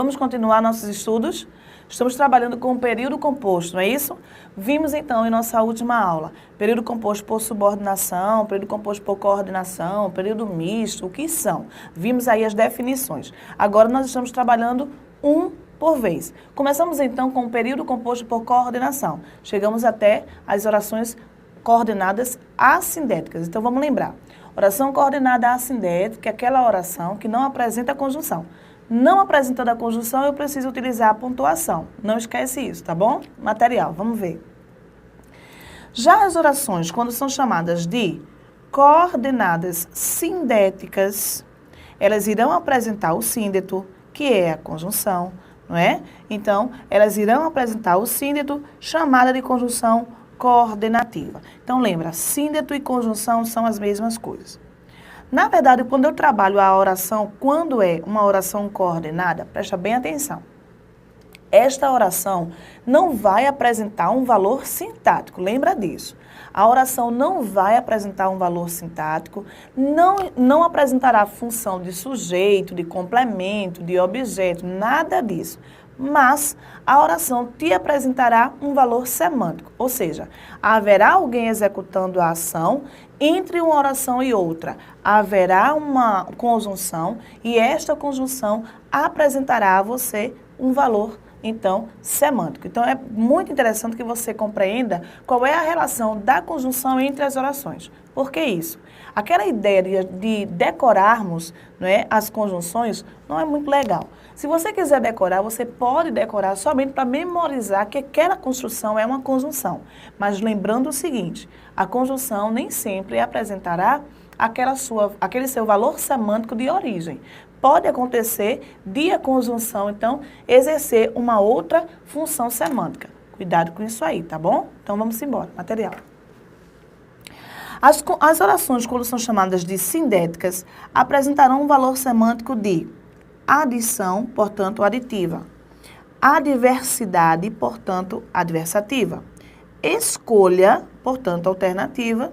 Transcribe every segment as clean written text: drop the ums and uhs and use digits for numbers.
Vamos continuar nossos estudos? Estamos trabalhando com o período composto, não é isso? Vimos então em nossa última aula, período composto por subordinação, período composto por coordenação, período misto, o que são? Vimos aí as definições. Agora nós estamos trabalhando um por vez. Começamos então com o período composto por coordenação. Chegamos até as orações coordenadas assindéticas. Então vamos lembrar. Oração coordenada assindética é aquela oração que não apresenta conjunção. Não apresentando a conjunção, eu preciso utilizar a pontuação. Não esquece isso, tá bom? Material, vamos ver. Já as orações, quando são chamadas de coordenadas sindéticas, elas irão apresentar o síndeto, que é a conjunção, não é? Então, elas irão apresentar o síndeto, chamada de conjunção coordenativa. Então, lembra, síndeto e conjunção são as mesmas coisas. Na verdade, quando eu trabalho a oração, quando é uma oração coordenada, presta bem atenção. Esta oração não vai apresentar um valor sintático, lembra disso. A oração não vai apresentar um valor sintático, não apresentará função de sujeito, de complemento, de objeto, nada disso. Mas a oração te apresentará um valor semântico, ou seja, haverá alguém executando a ação entre uma oração e outra. Haverá uma conjunção e esta conjunção apresentará a você um valor, então, semântico. Então, é muito interessante que você compreenda qual é a relação da conjunção entre as orações. Por que isso? Aquela ideia de decorarmos, não é, as conjunções não é muito legal. Se você quiser decorar, você pode decorar somente para memorizar que aquela construção é uma conjunção. Mas lembrando o seguinte, a conjunção nem sempre apresentará aquele seu valor semântico de origem. Pode acontecer de a conjunção, então, exercer uma outra função semântica. Cuidado com isso aí, tá bom? Então, vamos embora. Material. As orações, quando são chamadas de sindéticas, apresentarão um valor semântico de adição, portanto, aditiva. Adversidade, portanto, adversativa. Escolha, portanto, alternativa.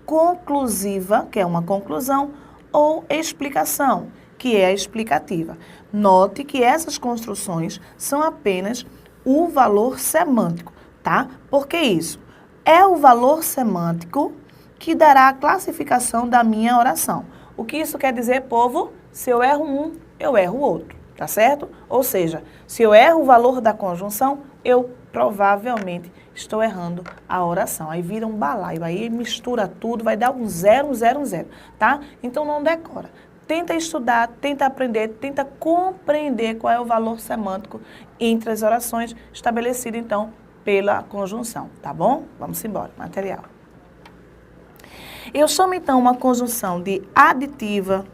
Conclusiva, que é uma conclusão, ou explicação, que é a explicativa. Note que essas construções são apenas o valor semântico, tá? Por que isso? É o valor semântico que dará a classificação da minha oração. O que isso quer dizer, povo? Se eu erro um, eu erro o outro, tá certo? Ou seja, se eu erro o valor da conjunção, eu provavelmente estou errando a oração. Aí vira um balaio, aí mistura tudo, vai dar um 0, 0, 0, tá? Então não decora. Tenta estudar, tenta aprender, tenta compreender qual é o valor semântico entre as orações estabelecido, então, pela conjunção, tá bom? Vamos embora, material. Eu chamo, então, uma conjunção de aditiva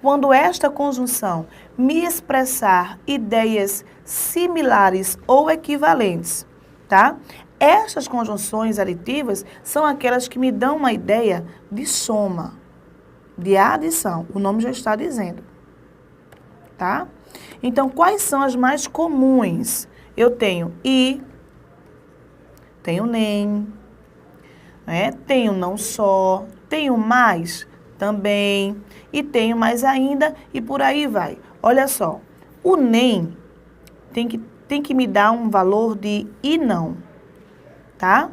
quando esta conjunção me expressar ideias similares ou equivalentes, tá? Estas conjunções aditivas são aquelas que me dão uma ideia de soma, de adição. O nome já está dizendo, tá? Então, quais são as mais comuns? Eu tenho e, tenho nem, né? Tenho não só, tenho mais também, e tenho mais ainda, e por aí vai. Olha só, o nem tem que me dar um valor de e não, tá?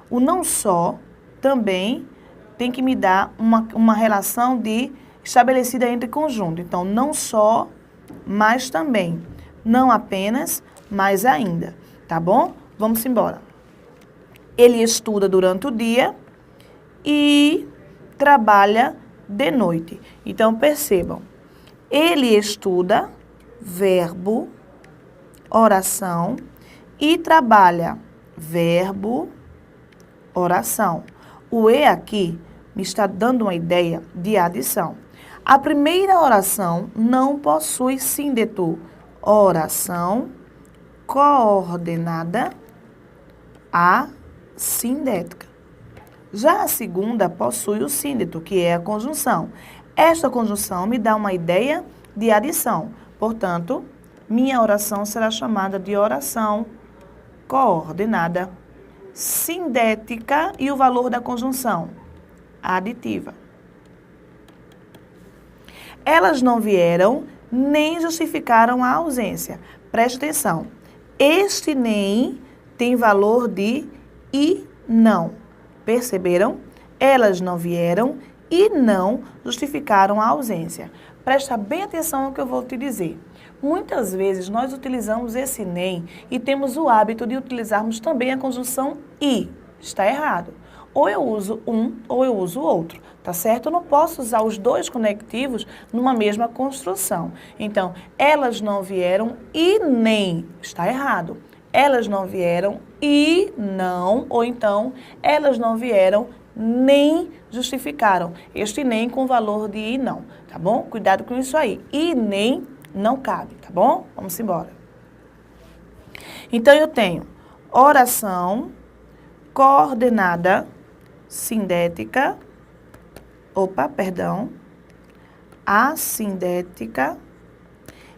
O não só também tem que me dar uma relação de estabelecida entre conjunto. Então, não só, mas também. Não apenas, mas ainda. Tá bom? Vamos embora. Ele estuda durante o dia e trabalha de noite. Então, percebam. Ele estuda, verbo, oração, e trabalha, verbo, oração. O e aqui me está dando uma ideia de adição. A primeira oração não possui síndeto. Oração coordenada assindética. Já a segunda possui o síndeto, que é a conjunção. Esta conjunção me dá uma ideia de adição. Portanto, minha oração será chamada de oração coordenada sindética e o valor da conjunção aditiva. Elas não vieram nem justificaram a ausência. Preste atenção. Este nem tem valor de e não. Perceberam? Elas não vieram e não justificaram a ausência. Presta bem atenção no que eu vou te dizer. Muitas vezes nós utilizamos esse nem e temos o hábito de utilizarmos também a conjunção e. Está errado. Ou eu uso um ou eu uso o outro, tá certo? Eu não posso usar os dois conectivos numa mesma construção. Então, elas não vieram e nem. Está errado. Elas não vieram e não, ou então, elas não vieram nem justificaram. Este nem com valor de e não, tá bom? Cuidado com isso aí. E nem não cabe, tá bom? Vamos embora. Então, eu tenho oração coordenada sindética, assindética,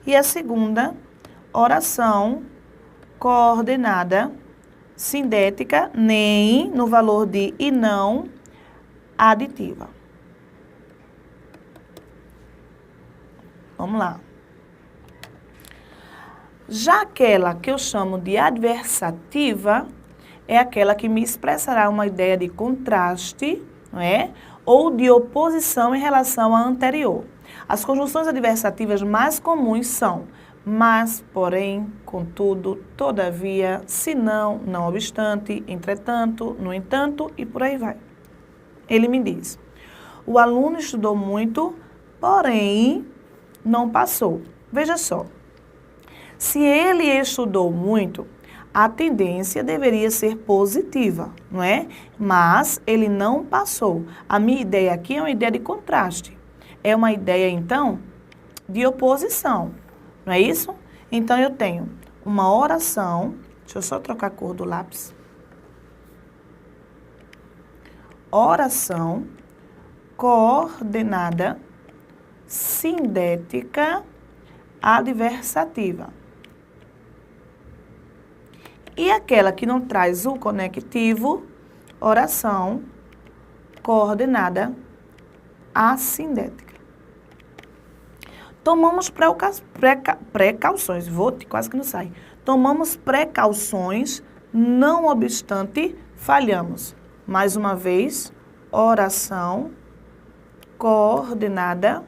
e a segunda, oração coordenada sindética, nem no valor de e não, aditiva. Vamos lá. Já aquela que eu chamo de adversativa, é aquela que me expressará uma ideia de contraste, não é? Ou de oposição em relação à anterior. As conjunções adversativas mais comuns são mas, porém, contudo, todavia, senão, não obstante, entretanto, no entanto e por aí vai. Ele me diz, o aluno estudou muito, porém, não passou. Veja só, se ele estudou muito, a tendência deveria ser positiva, não é? Mas ele não passou. A minha ideia aqui é uma ideia de contraste. É uma ideia, então, de oposição. Não é isso? Então, eu tenho uma oração. Deixa eu só trocar a cor do lápis. Oração coordenada sindética adversativa. E aquela que não traz o conectivo, oração coordenada assindética. Tomamos precauções, quase que não sai. Tomamos precauções, não obstante, falhamos. Mais uma vez, oração coordenada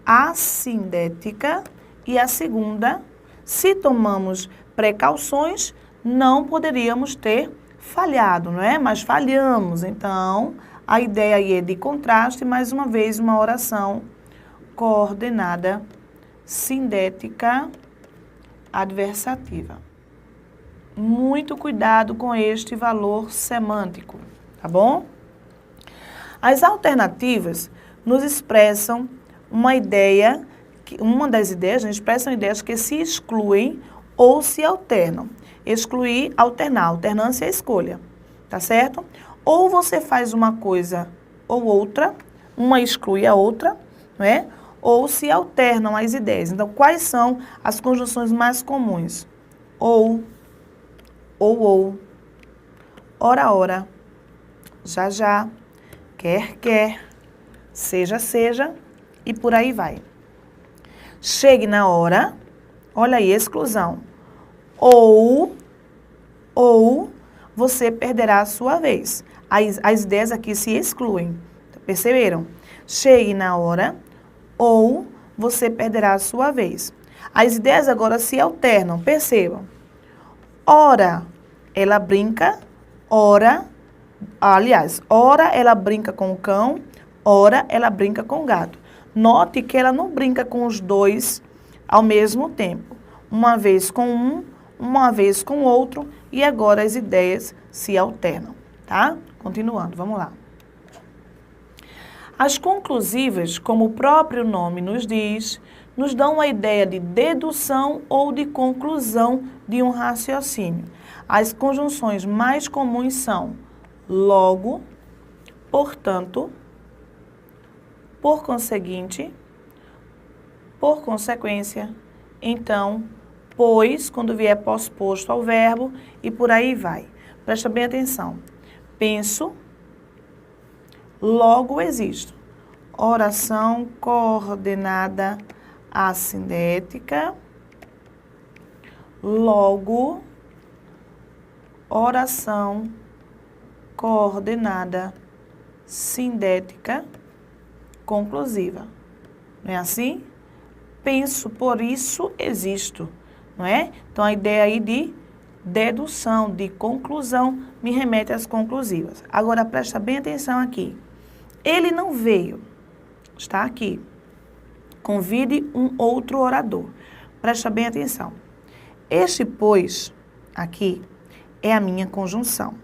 assindética. E a segunda, se tomamos precauções, não poderíamos ter falhado, não é? Mas falhamos. Então, a ideia aí é de contraste, mais uma vez, uma oração coordenada sindética adversativa. Muito cuidado com este valor semântico, tá bom? As alternativas nos expressam uma ideia, uma das ideias, expressam ideias que se excluem ou se alternam. Excluir, alternar, alternância é escolha, tá certo? Ou você faz uma coisa ou outra, uma exclui a outra, não é? Ou se alternam as ideias. Então, quais são as conjunções mais comuns? Ou, ora, ora, já, já, quer, quer, seja, seja, e por aí vai. Chegue na hora, olha aí, exclusão. Ou você perderá a sua vez. As ideias aqui se excluem, perceberam? Chegue na hora, ou você perderá a sua vez. As ideias agora se alternam, percebam. Ora, ela brinca, ora ela brinca com o cão, ora ela brinca com o gato. Note que ela não brinca com os dois ao mesmo tempo. Uma vez com um, uma vez com o outro, e agora as ideias se alternam, tá? Continuando, vamos lá. As conclusivas, como o próprio nome nos diz, nos dão a ideia de dedução ou de conclusão de um raciocínio. As conjunções mais comuns são logo, portanto, por conseguinte, por consequência, então, pois, quando vier pós-posto ao verbo, e por aí vai. Presta bem atenção. Penso, logo existo. Oração coordenada assindética, logo, oração coordenada sindética conclusiva. Não é assim? Penso, por isso existo, não é? Então, a ideia aí de dedução, de conclusão, me remete às conclusivas. Agora, presta bem atenção aqui. Ele não veio, está aqui. Convide um outro orador. Presta bem atenção. Este, pois, aqui, é a minha conjunção,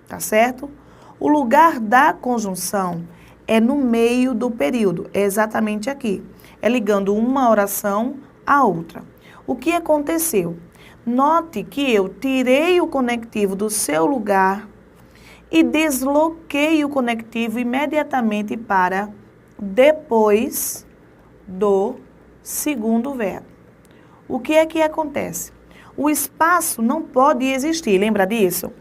tá certo? O lugar da conjunção é no meio do período, é exatamente aqui. É ligando uma oração à outra. O que aconteceu? Note que eu tirei o conectivo do seu lugar e desloquei o conectivo imediatamente para depois do segundo verbo. O que é que acontece? O espaço não pode existir, lembra disso?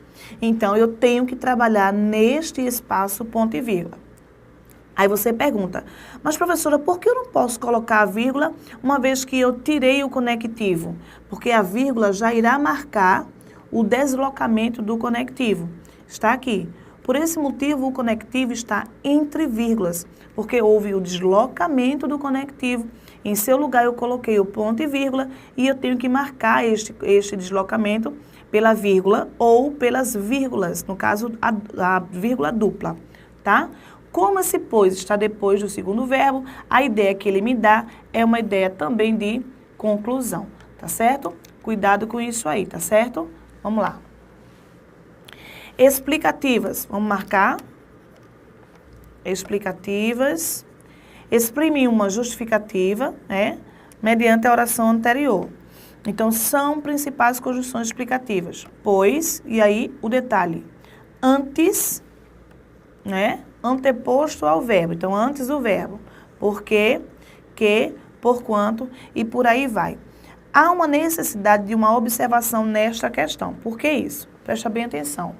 Então, eu tenho que trabalhar neste espaço ponto e vírgula. Aí você pergunta, mas professora, por que eu não posso colocar a vírgula uma vez que eu tirei o conectivo? Porque a vírgula já irá marcar o deslocamento do conectivo. Está aqui. Por esse motivo, o conectivo está entre vírgulas, porque houve o deslocamento do conectivo. Em seu lugar, eu coloquei o ponto e vírgula e eu tenho que marcar este deslocamento pela vírgula ou pelas vírgulas, no caso, a vírgula dupla, tá? Como esse pois está depois do segundo verbo, a ideia que ele me dá é uma ideia também de conclusão, tá certo? Cuidado com isso aí, tá certo? Vamos lá. Explicativas, vamos marcar. Explicativas. Exprime uma justificativa, né? Mediante a oração anterior. Então, são principais conjunções explicativas. Pois, e aí o detalhe, antes, né? Anteposto ao verbo. Então, antes do verbo. Porque, que, porquanto e por aí vai. Há uma necessidade de uma observação nesta questão. Por que isso? Presta bem atenção.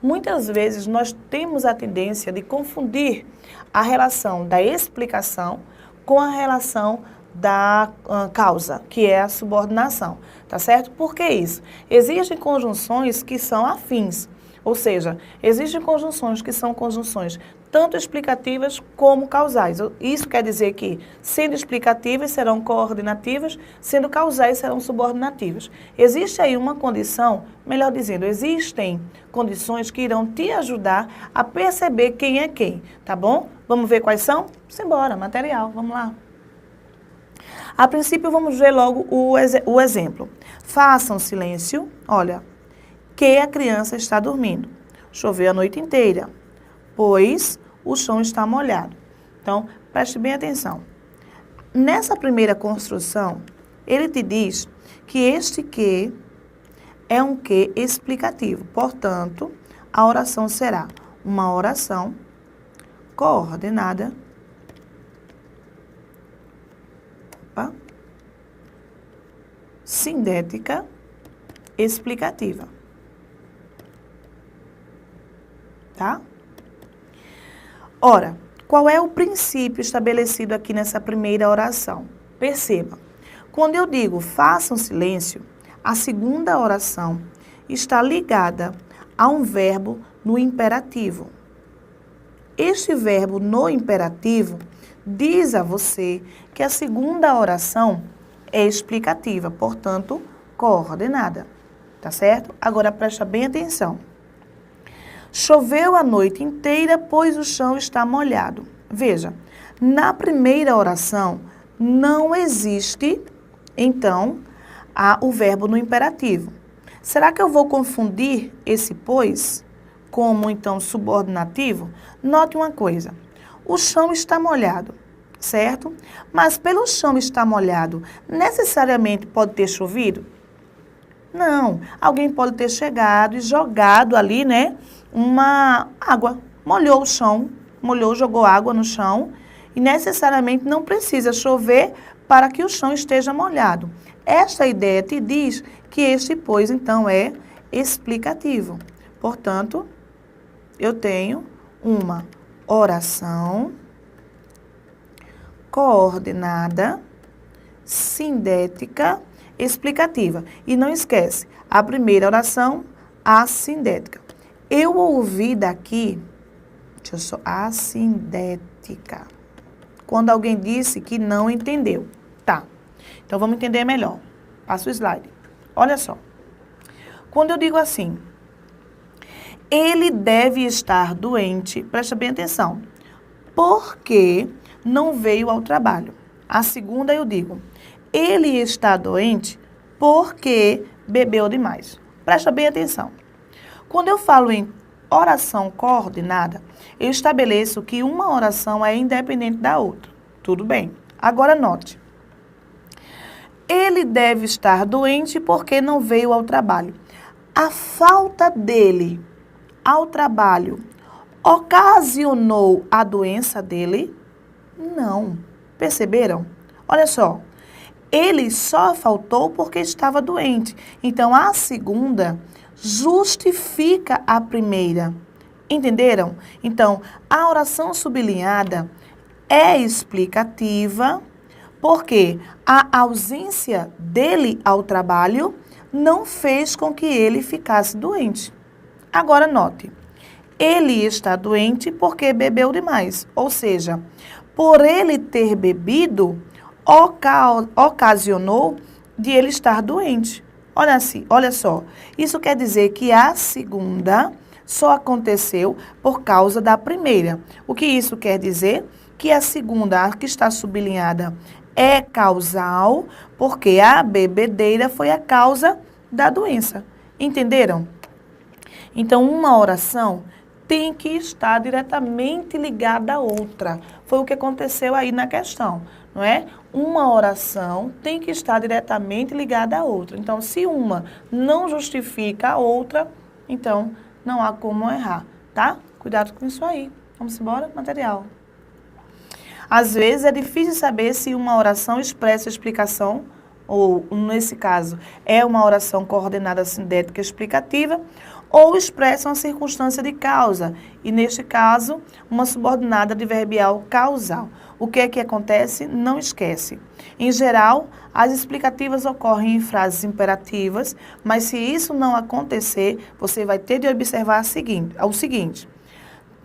Muitas vezes nós temos a tendência de confundir a relação da explicação com a relação da causa, que é a subordinação, tá certo? Por que isso? Existem conjunções que são afins, ou seja, existem conjunções que são conjunções tanto explicativas como causais. Isso quer dizer que, sendo explicativas, serão coordenativas, sendo causais, serão subordinativas. Existe aí uma condição, melhor dizendo, existem condições que irão te ajudar a perceber quem é quem, tá bom? Vamos ver quais são? Simbora, material, vamos lá. A princípio, vamos ver logo o exemplo. Faça um silêncio, olha, que a criança está dormindo. Choveu a noite inteira, pois o chão está molhado. Então, preste bem atenção. Nessa primeira construção, ele te diz que este que é um que explicativo. Portanto, a oração será uma oração coordenada sindética explicativa. Tá? Ora, qual é o princípio estabelecido aqui nessa primeira oração? Perceba, quando eu digo faça um silêncio, a segunda oração está ligada a um verbo no imperativo. Este verbo no imperativo diz a você que a segunda oração é explicativa, portanto, coordenada. Tá certo? Agora presta bem atenção. Choveu a noite inteira, pois o chão está molhado. Veja, na primeira oração não existe, então, o verbo no imperativo. Será que eu vou confundir esse pois como, então, subordinativo? Note uma coisa, o chão está molhado, certo? Mas pelo chão estar molhado, necessariamente pode ter chovido? Não, alguém pode ter chegado e jogado ali, né, uma água, molhou o chão, jogou água no chão e necessariamente não precisa chover para que o chão esteja molhado. Esta ideia te diz que este pois, então, é explicativo. Portanto, eu tenho uma oração coordenada sindética explicativa. E não esquece, a primeira oração, assindética. Eu ouvi daqui, deixa eu só, assindética. Quando alguém disse que não entendeu. Tá, então vamos entender melhor. Passa o slide. Olha só. Quando eu digo assim, ele deve estar doente, presta bem atenção, porque não veio ao trabalho. A segunda eu digo, ele está doente porque bebeu demais. Presta bem atenção. Quando eu falo em oração coordenada, eu estabeleço que uma oração é independente da outra. Tudo bem. Agora note. Ele deve estar doente porque não veio ao trabalho. A falta dele ao trabalho ocasionou a doença dele? Não. Perceberam? Olha só. Ele só faltou porque estava doente. Então, a segunda justifica a primeira. Entenderam? Então, a oração sublinhada é explicativa porque a ausência dele ao trabalho não fez com que ele ficasse doente. Agora, note. Ele está doente porque bebeu demais. Ou seja, por ele ter bebido, ocasionou de ele estar doente. Olha só, isso quer dizer que a segunda só aconteceu por causa da primeira. O que isso quer dizer? Que a segunda, a que está sublinhada, é causal, porque a bebedeira foi a causa da doença. Entenderam? Então, uma oração tem que estar diretamente ligada à outra. Foi o que aconteceu aí na questão, não é? Uma oração tem que estar diretamente ligada à outra. Então, se uma não justifica a outra, então não há como errar, tá? Cuidado com isso aí. Vamos embora? Material. Às vezes é difícil saber se uma oração expressa explicação, ou nesse caso, é uma oração coordenada sindética explicativa, ou expressa uma circunstância de causa, e neste caso, uma subordinada adverbial causal. O que é que acontece? Não esquece. Em geral, as explicativas ocorrem em frases imperativas, mas se isso não acontecer, você vai ter de observar o seguinte: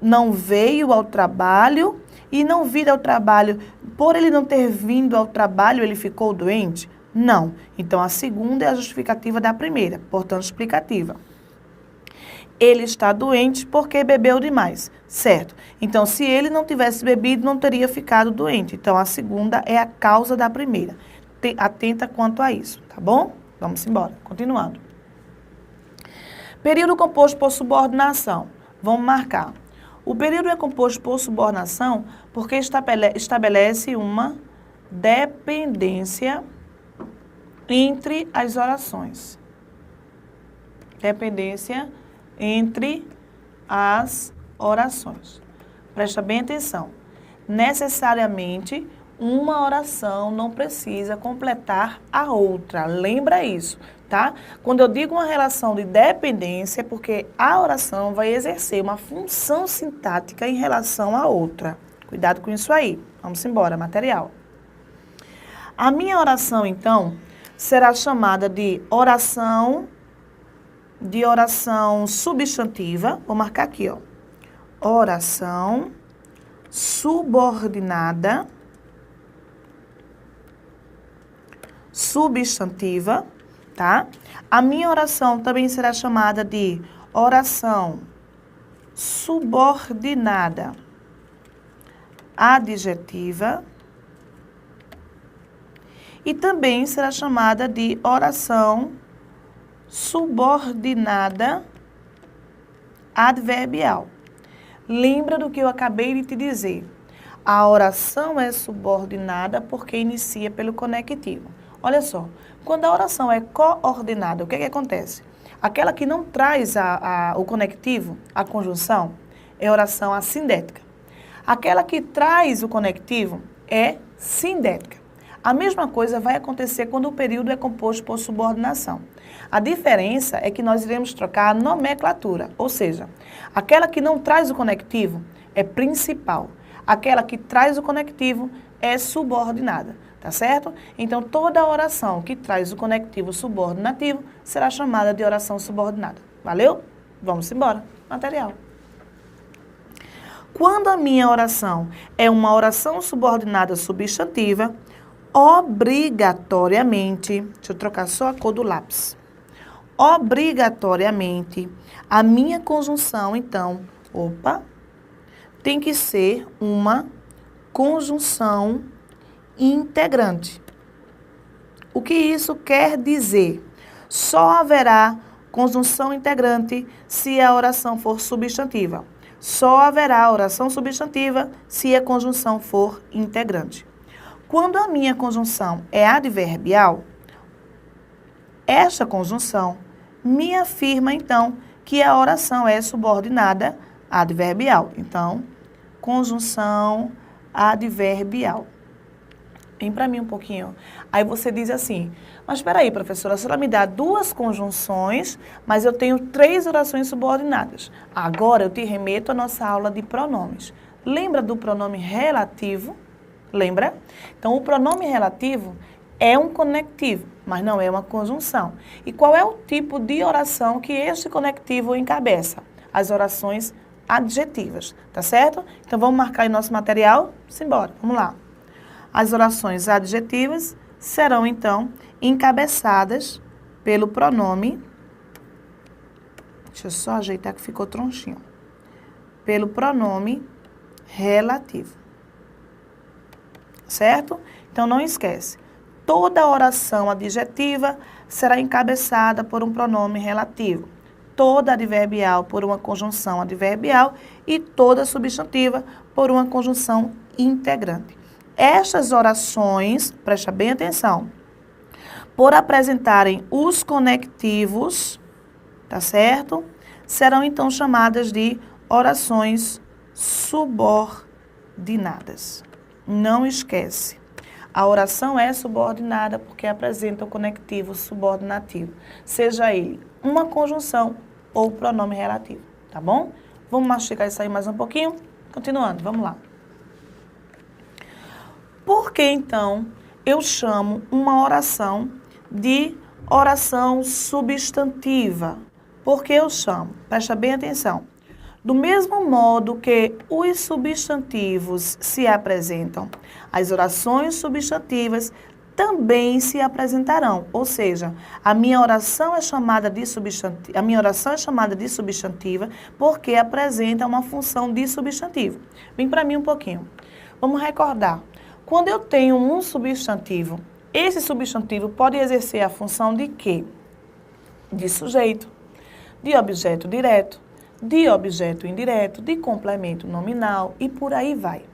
não veio ao trabalho e não vir ao trabalho, por ele não ter vindo ao trabalho, ele ficou doente? Não. Então, a segunda é a justificativa da primeira, portanto, explicativa. Ele está doente porque bebeu demais, certo? Então, se ele não tivesse bebido, não teria ficado doente. Então, a segunda é a causa da primeira. Atenta quanto a isso, tá bom? Vamos embora, continuando. Período composto por subordinação. Vamos marcar. O período é composto por subordinação porque estabelece uma dependência entre as orações. Dependência entre as orações. Presta bem atenção. Necessariamente, uma oração não precisa completar a outra. Lembra isso, tá? Quando eu digo uma relação de dependência, é porque a oração vai exercer uma função sintática em relação à outra. Cuidado com isso aí. Vamos embora, material. A minha oração, então, será chamada de oração substantiva. Vou marcar aqui, ó. Oração subordinada substantiva, tá? A minha oração também será chamada de oração subordinada adjetiva e também será chamada de oração subordinada adverbial. Lembra do que eu acabei de te dizer. A oração é subordinada porque inicia pelo conectivo. Olha só, quando a oração é coordenada, o que acontece? Aquela que não traz o conectivo, a conjunção, é oração assindética. Aquela que traz o conectivo é sindética. A mesma coisa vai acontecer quando o período é composto por subordinação. A diferença é que nós iremos trocar a nomenclatura, ou seja, aquela que não traz o conectivo é principal. Aquela que traz o conectivo é subordinada, tá certo? Então, toda oração que traz o conectivo subordinativo será chamada de oração subordinada. Valeu? Vamos embora. Material. Quando a minha oração é uma oração subordinada substantiva, obrigatoriamente, deixa eu trocar só a cor do lápis. Obrigatoriamente, a minha conjunção, então, tem que ser uma conjunção integrante. O que isso quer dizer? Só haverá conjunção integrante se a oração for substantiva. Só haverá oração substantiva se a conjunção for integrante. Quando a minha conjunção é adverbial, esta conjunção me afirma, então, que a oração é subordinada adverbial. Então, conjunção adverbial. Vem para mim um pouquinho. Aí você diz assim, mas espera aí, professora, a senhora me dá 2 conjunções, mas eu tenho 3 orações subordinadas. Agora eu te remeto à nossa aula de pronomes. Lembra do pronome relativo? Lembra? Então, o pronome relativo é um conectivo, mas não é uma conjunção. E qual é o tipo de oração que este conectivo encabeça? As orações adjetivas, tá certo? Então, vamos marcar aí nosso material? Simbora, vamos lá. As orações adjetivas serão, então, encabeçadas pelo pronome... Deixa eu só ajeitar que ficou tronchinho. Pelo pronome relativo. Certo? Então, não esquece. Toda oração adjetiva será encabeçada por um pronome relativo. Toda adverbial por uma conjunção adverbial e toda substantiva por uma conjunção integrante. Estas orações, presta bem atenção, por apresentarem os conectivos, tá certo? Serão então chamadas de orações subordinadas. Não esquece, a oração é subordinada porque apresenta o conectivo subordinativo, seja ele uma conjunção ou pronome relativo, tá bom? Vamos mastigar isso aí mais um pouquinho? Continuando, vamos lá. Por que, então, eu chamo uma oração de oração substantiva? Por que eu chamo? Presta bem atenção. Do mesmo modo que os substantivos se apresentam, as orações substantivas também se apresentarão. Ou seja, a minha oração é chamada de substantiva porque apresenta uma função de substantivo. Vem para mim um pouquinho. Vamos recordar. Quando eu tenho um substantivo, esse substantivo pode exercer a função de quê? De sujeito, de objeto direto, de objeto indireto, de complemento nominal e por aí vai.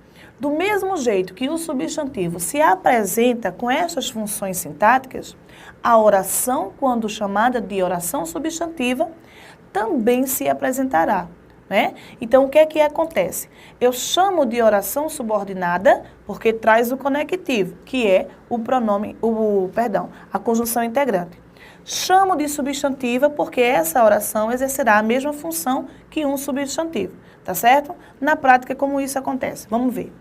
Do mesmo jeito que o substantivo se apresenta com essas funções sintáticas, a oração, quando chamada de oração substantiva, também se apresentará. Né? Então, o que é que acontece? Eu chamo de oração subordinada porque traz o conectivo, que é a conjunção integrante. Chamo de substantiva porque essa oração exercerá a mesma função que um substantivo, tá certo? Na prática, como isso acontece? Vamos ver.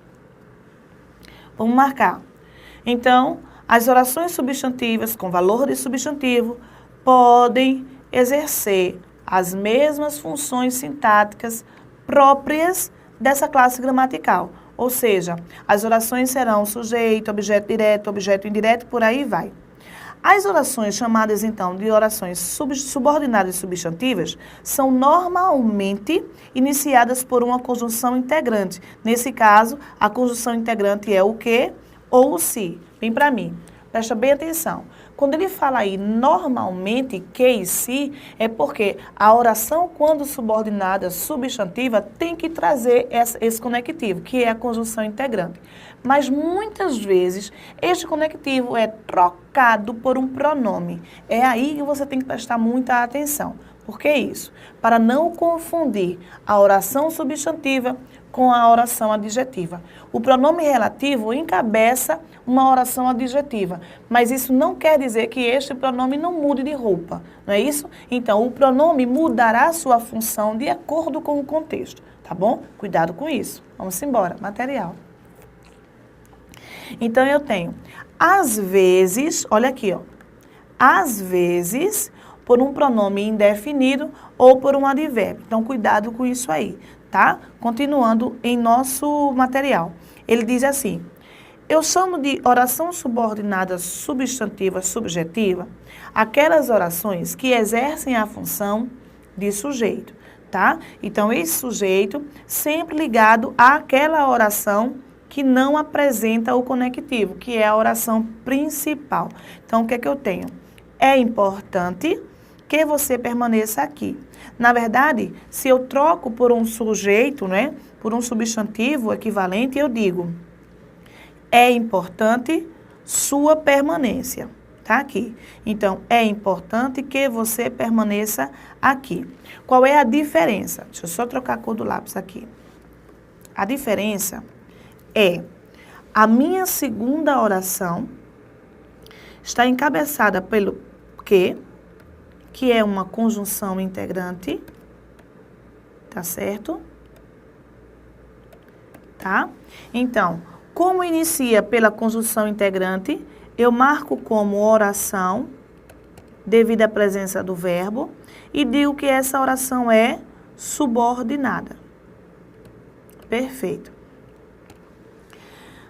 Vamos marcar. Então, as orações substantivas com valor de substantivo podem exercer as mesmas funções sintáticas próprias dessa classe gramatical. Ou seja, as orações serão sujeito, objeto direto, objeto indireto, por aí vai. As orações chamadas, então, de orações subordinadas e substantivas são normalmente iniciadas por uma conjunção integrante. Nesse caso, a conjunção integrante é o que ou o se. Vem para mim. Presta bem atenção. Quando ele fala aí normalmente que e se, é porque a oração, quando subordinada substantiva, tem que trazer esse conectivo, que é a conjunção integrante. Mas muitas vezes este conectivo é trocado por um pronome. É aí que você tem que prestar muita atenção. Por que isso? Para não confundir a oração substantiva com a oração adjetiva. O pronome relativo encabeça uma oração adjetiva, mas isso não quer dizer que este pronome não mude de roupa, não é isso? Então, o pronome mudará sua função de acordo com o contexto, tá bom? Cuidado com isso. Vamos embora. Material. Então, eu tenho, às vezes, olha aqui, ó. Às vezes, por um pronome indefinido ou por um advérbio. Então, cuidado com isso aí, tá? Continuando em nosso material. Ele diz assim, eu chamo de oração subordinada substantiva subjetiva aquelas orações que exercem a função de sujeito, tá? Então, esse sujeito sempre ligado àquela oração que não apresenta o conectivo, que é a oração principal. Então, o que é que eu tenho? É importante que você permaneça aqui. Na verdade, se eu troco por um sujeito, né, por um substantivo equivalente, eu digo, é importante sua permanência, tá aqui. Então, é importante que você permaneça aqui. Qual é a diferença? Deixa eu só trocar a cor do lápis aqui. A diferença é a minha segunda oração está encabeçada pelo que é uma conjunção integrante, tá certo? Tá? Então, como inicia pela conjunção integrante, eu marco como oração, devido à presença do verbo, e digo que essa oração é subordinada. Perfeito.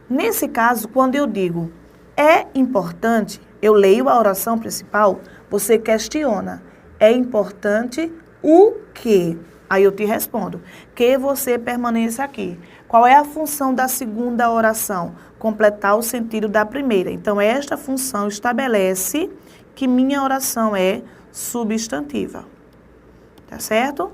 Nesse caso, quando eu digo é importante, eu leio a oração principal, você questiona. É importante o quê? Aí eu te respondo. Que você permaneça aqui. Qual é a função da segunda oração? Completar o sentido da primeira. Então, esta função estabelece que minha oração é substantiva. Tá certo?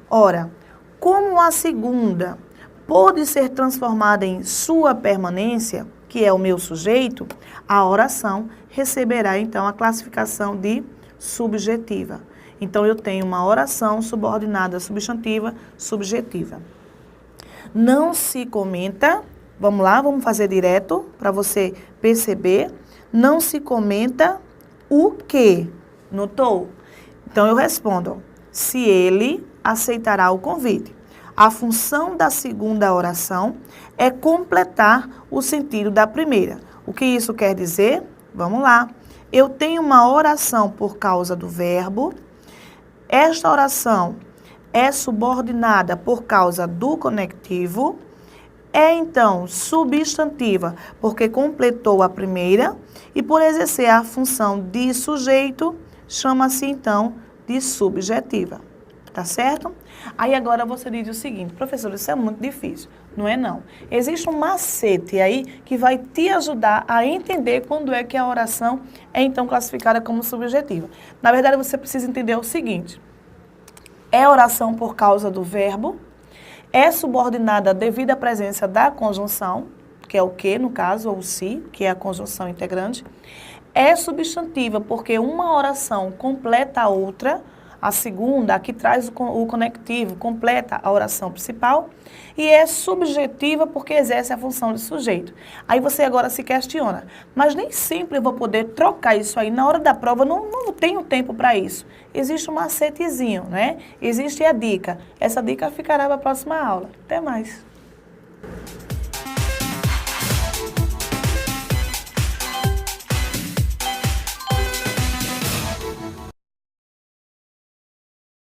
Ora, como a segunda pode ser transformada em sua permanência, que é o meu sujeito, a oração receberá, então, a classificação de subjetiva. Então, eu tenho uma oração subordinada substantiva, subjetiva. Não se comenta, vamos lá, vamos fazer direto para você perceber. Não se comenta o que. Notou? Então, eu respondo, se ele aceitará o convite. A função da segunda oração é completar o sentido da primeira. O que isso quer dizer? Vamos lá. Eu tenho uma oração por causa do verbo. Esta oração é subordinada por causa do conectivo. É, então, substantiva, porque completou a primeira. E por exercer a função de sujeito, chama-se, então, de subjetiva. Tá certo? Aí agora você diz o seguinte, professor, isso é muito difícil. Não é não. Existe um macete aí que vai te ajudar a entender quando é que a oração é então classificada como subjetiva. Na verdade, você precisa entender o seguinte. É oração por causa do verbo, é subordinada devido à presença da conjunção, que é o que no caso, ou o se, que é a conjunção integrante. É substantiva porque uma oração completa a outra. A segunda, a que traz o conectivo, completa a oração principal. E é subjetiva porque exerce a função de sujeito. Aí você agora se questiona, mas nem sempre eu vou poder trocar isso aí. Na hora da prova, não tenho tempo para isso. Existe um macetezinho, né? Existe a dica. Essa dica ficará para a próxima aula. Até mais.